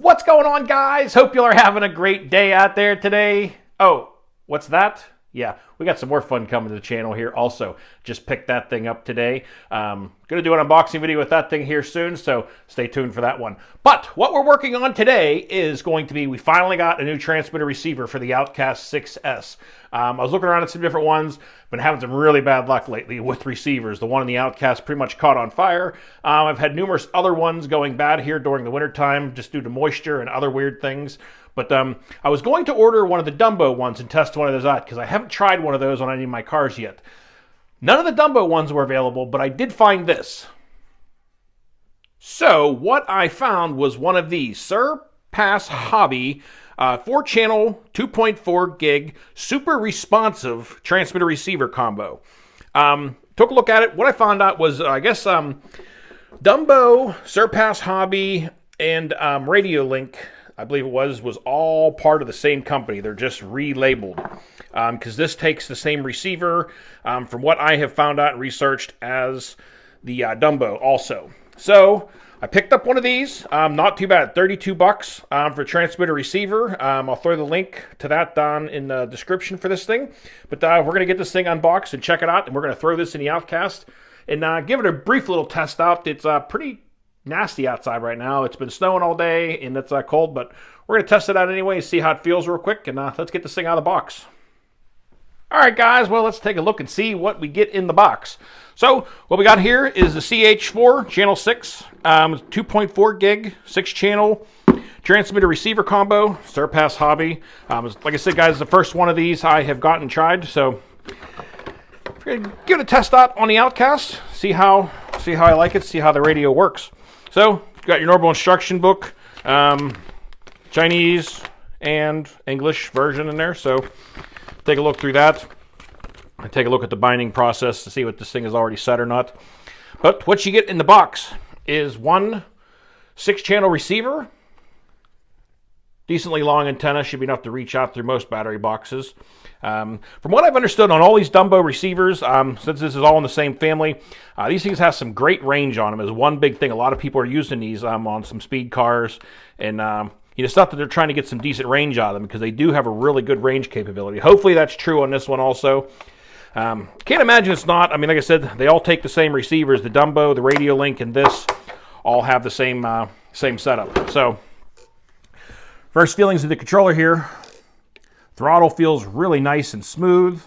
What's going on, guys? Hope you are having a great day out there today. Oh, what's that? Yeah, we got some more fun coming to the channel here. Also, just picked that thing up today. Gonna do an unboxing video with that thing here soon, so stay tuned for that one. But what we're working on today is going to be, we finally got a new transmitter receiver for the Outcast 6S. I was looking around at some different ones, been having some really bad luck lately with receivers. The one in the Outcast pretty much caught on fire. I've had numerous other ones going bad here during the wintertime just due to moisture and other weird things. But I was going to order one of the Dumbo ones and test one of those out because I haven't tried one of those on any of my cars yet. None of the Dumbo ones were available, but I did find this. So what I found was one of these Surpass Hobby 4-channel 2.4 gig super responsive transmitter receiver combo. Took a look at it. What I found out was I guess Dumbo, Surpass Hobby, and Radio Link, I believe it was all part of the same company. They're just relabeled because this takes the same receiver from what I have found out and researched as the Dumbo also. So I picked up one of these, not too bad, $32 for transmitter receiver. I'll throw the link to that down in the description for this thing. But we're going to get this thing unboxed and check it out, and we're going to throw this in the Outcast and give it a brief little test out. It's pretty nasty outside right now. It's been snowing all day and it's cold, but we're going to test it out anyway, see how it feels real quick, and let's get this thing out of the box. Alright guys, well let's take a look and see what we get in the box. So what we got here is the CH4 channel 6, 2.4 gig, 6-channel transmitter receiver combo, Surpass Hobby. Like I said guys, the first one of these I have gotten and tried, so we're going to give it a test out on the Outcast, see how I like it, see how the radio works. So, you've got your normal instruction book, Chinese and English version in there. So, take a look through that. And take a look at the binding process to see what this thing is already set or not. But what you get in the box is one 6-channel receiver. Decently long antenna, should be enough to reach out through most battery boxes. From what I've understood on all these Dumbo receivers, since this is all in the same family, these things have some great range on them. Is one big thing. A lot of people are using these on some speed cars, and it's not that they're trying to get some decent range out of them because they do have a really good range capability. Hopefully that's true on this one also. Can't imagine it's not. I mean, like I said, they all take the same receivers. The Dumbo, the Radio Link, and this all have the same setup. So, first feelings of the controller here. Throttle feels really nice and smooth.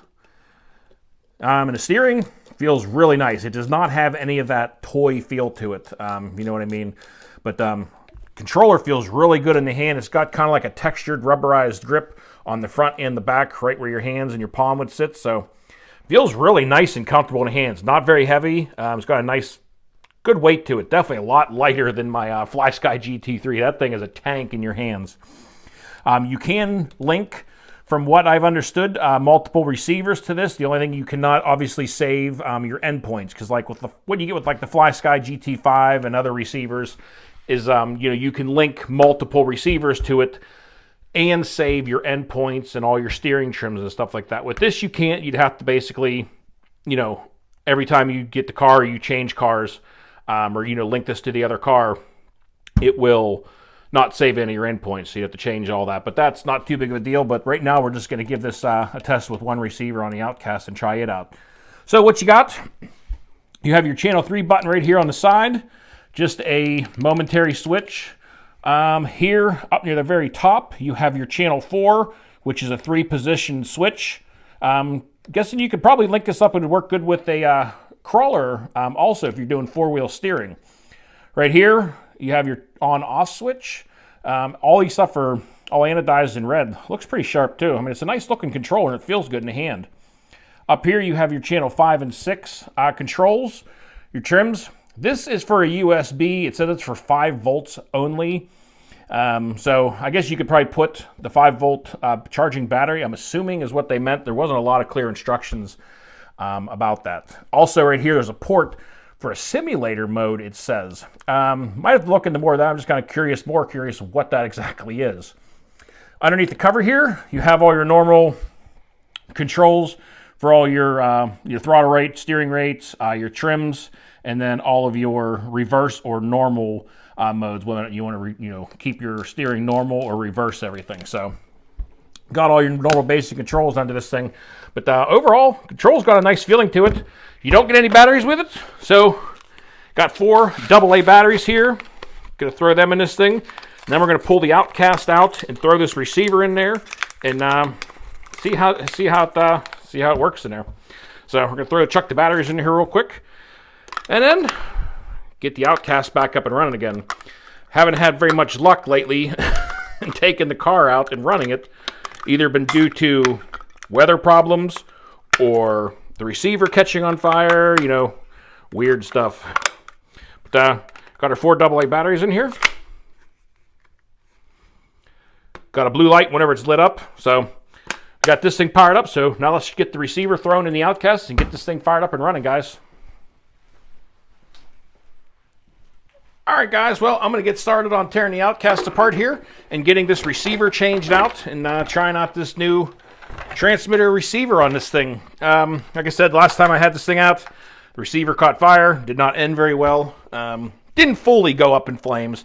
And the steering feels really nice. It does not have any of that toy feel to it. You know what I mean? But controller feels really good in the hand. It's got kind of like a textured rubberized grip on the front and the back, right where your hands and your palm would sit. So feels really nice and comfortable in the hands. Not very heavy. It's got a nice, good weight to it. Definitely a lot lighter than my FlySky GT3. That thing is a tank in your hands. You can link, from what I've understood, multiple receivers to this. The only thing you cannot obviously save your endpoints, because like with what you get with like the FlySky GT5 and other receivers is you can link multiple receivers to it and save your endpoints and all your steering trims and stuff like that. With this you can't. You'd have to basically, every time you get the car, you change cars, or link this to the other car, it will not save any of your endpoints, so you have to change all that. But that's not too big of a deal. But right now we're just going to give this a test with one receiver on the Outcast and try it out. So what you got, you have your channel 3 button right here on the side, just a momentary switch. Here up near the very top you have your channel 4, which is a 3-position switch. Guessing you could probably link this up and it would work good with a crawler also if you're doing 4-wheel steering. Right here you have your on-off switch. All these stuff are all anodized in red. Looks pretty sharp too. I mean, it's a nice looking controller and it feels good in the hand. Up here you have your channel 5 and 6 controls, your trims. This is for a USB. It says it's for 5 volts only. So I guess you could probably put the 5-volt charging battery, I'm assuming is what they meant. There wasn't a lot of clear instructions about that. Also right here there's a port for a simulator mode, it says. Might have to look into more of that. I'm just kind of more curious what that exactly is. Underneath the cover here, you have all your normal controls for all your throttle rate, steering rates, your trims, and then all of your reverse or normal modes, whether you want to keep your steering normal or reverse everything. So got all your normal basic controls under this thing, but overall controls got a nice feeling to it. You don't get any batteries with it, so got 4 AA batteries here. Gonna throw them in this thing, and then we're gonna pull the Outcast out and throw this receiver in there and see how it works in there. So we're gonna chuck the batteries in here real quick, and then get the Outcast back up and running again. Haven't had very much luck lately in taking the car out and running it. Either been due to weather problems or the receiver catching on fire, weird stuff. But got our 4 AA batteries in here. Got a blue light whenever it's lit up. So got this thing powered up. So now let's get the receiver thrown in the Outcast and get this thing fired up and running, guys. All right, guys, well, I'm going to get started on tearing the Outcast apart here and getting this receiver changed out and trying out this new transmitter receiver on this thing. Like I said, last time I had this thing out, the receiver caught fire, did not end very well. Didn't fully go up in flames,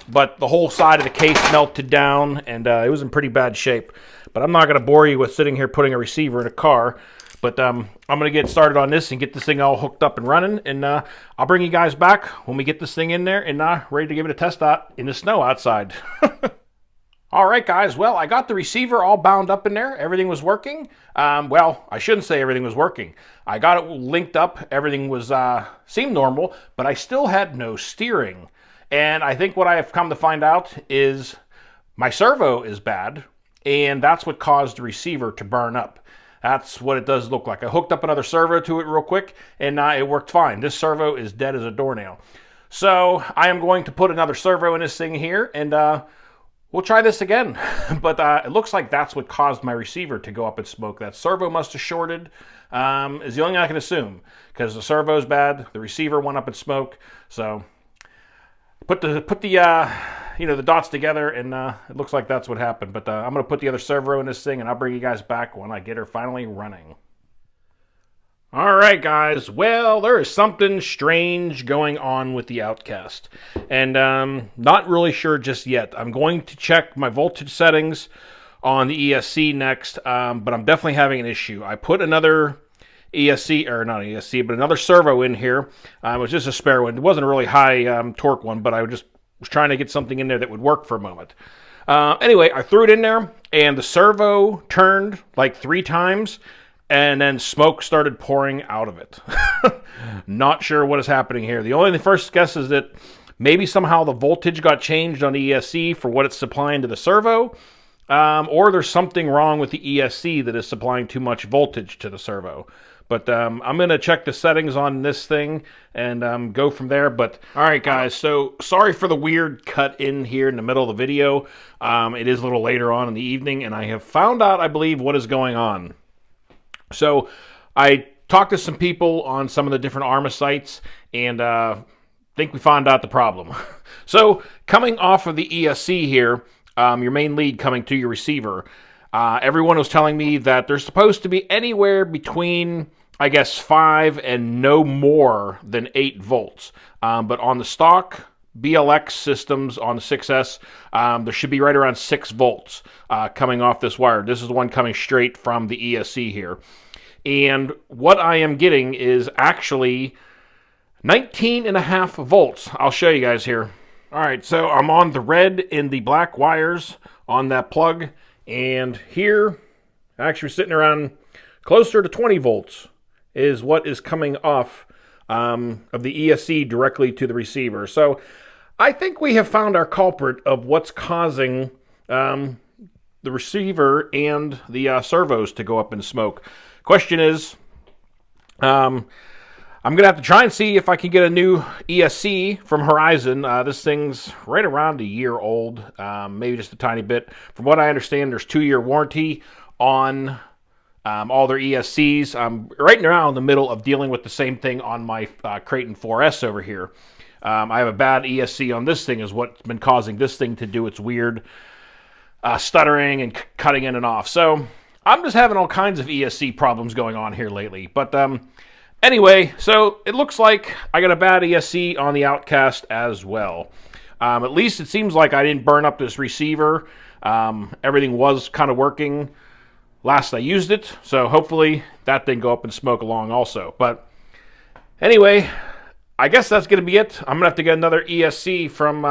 but the whole side of the case melted down, and it was in pretty bad shape. But I'm not going to bore you with sitting here putting a receiver in a car. But I'm going to get started on this and get this thing all hooked up and running. And I'll bring you guys back when we get this thing in there and ready to give it a test out in the snow outside. All right, guys. Well, I got the receiver all bound up in there. Everything was working. Well, I shouldn't say everything was working. I got it linked up. Everything was seemed normal, but I still had no steering. And I think what I have come to find out is my servo is bad, and that's what caused the receiver to burn up. That's what it does look like. I hooked up another servo to it real quick, and it worked fine. This servo is dead as a doornail. So I am going to put another servo in this thing here, and we'll try this again. But it looks like that's what caused my receiver to go up in smoke. That servo must have shorted, is the only thing I can assume, because the servo's bad, the receiver went up in smoke. So put the dots together, and it looks like that's what happened. But I'm going to put the other servo in this thing, and I'll bring you guys back when I get her finally running. All right, guys. Well, there is something strange going on with the Outcast, and not really sure just yet. I'm going to check my voltage settings on the ESC next, but I'm definitely having an issue. I put another ESC, or not ESC, but another servo in here. It was just a spare one. It wasn't a really high torque one, but I was trying to get something in there that would work for a moment. Anyway, I threw it in there, and the servo turned like 3 times, and then smoke started pouring out of it. Not sure what is happening here. The first guess is that maybe somehow the voltage got changed on the ESC for what it's supplying to the servo, or there's something wrong with the ESC that is supplying too much voltage to the servo. But I'm going to check the settings on this thing and go from there. But all right, guys, so sorry for the weird cut in here in the middle of the video. It is a little later on in the evening, and I have found out, I believe, what is going on. So I talked to some people on some of the different ARMA sites, and think we found out the problem. So coming off of the ESC here, your main lead coming to your receiver, everyone was telling me that they're supposed to be anywhere between, I guess, 5 and no more than 8 volts. But on the stock BLX systems on the 6S, there should be right around 6 volts coming off this wire. This is the one coming straight from the ESC here. And what I am getting is actually 19.5 volts. I'll show you guys here. All right, so I'm on the red and the black wires on that plug. And here, actually sitting around closer to 20 volts is what is coming off of the ESC directly to the receiver. So I think we have found our culprit of what's causing the receiver and the servos to go up in smoke. Question is, I'm going to have to try and see if I can get a new ESC from Horizon. This thing's right around a year old, maybe just a tiny bit. From what I understand, there's 2-year warranty on all their ESCs. I'm right now in the middle of dealing with the same thing on my Creighton 4S over here. I have a bad ESC on this thing is what's been causing this thing to do its weird stuttering and cutting in and off. So I'm just having all kinds of ESC problems going on here lately. But anyway, so it looks like I got a bad ESC on the Outcast as well. At least it seems like I didn't burn up this receiver. Everything was kind of working last I used it, so hopefully that didn't go up in smoke along also. But anyway, I guess that's going to be it. I'm going to have to get another ESC from,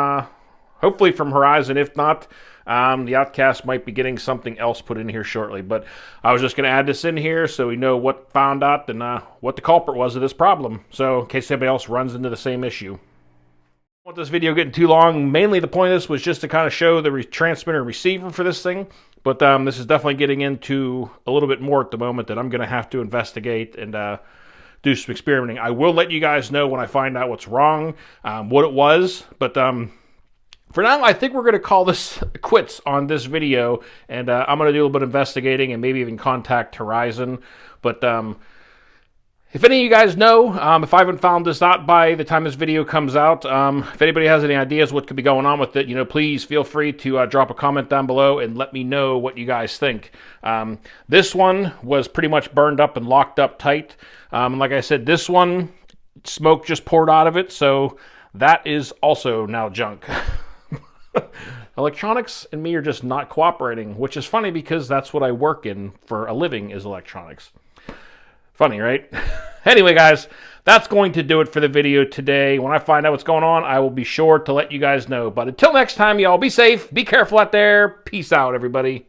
hopefully from Horizon. If not, the Outcast might be getting something else put in here shortly. But I was just going to add this in here so we know what found out and what the culprit was of this problem. So in case anybody else runs into the same issue. I don't want this video getting too long. Mainly the point of this was just to kind of show the transmitter and receiver for this thing. But this is definitely getting into a little bit more at the moment that I'm going to have to investigate and do some experimenting. I will let you guys know when I find out what's wrong, what it was. But for now, I think we're going to call this quits on this video. And I'm going to do a little bit of investigating and maybe even contact Horizon. But if any of you guys know, if I haven't found this out by the time this video comes out, if anybody has any ideas what could be going on with it, please feel free to drop a comment down below and let me know what you guys think. This one was pretty much burned up and locked up tight. Like I said, this one, smoke just poured out of it, so that is also now junk. Electronics and me are just not cooperating, which is funny because that's what I work in for a living, is electronics. Funny, right? Anyway, guys, that's going to do it for the video today. When I find out what's going on, I will be sure to let you guys know. But until next time, y'all, be safe, be careful out there. Peace out, everybody.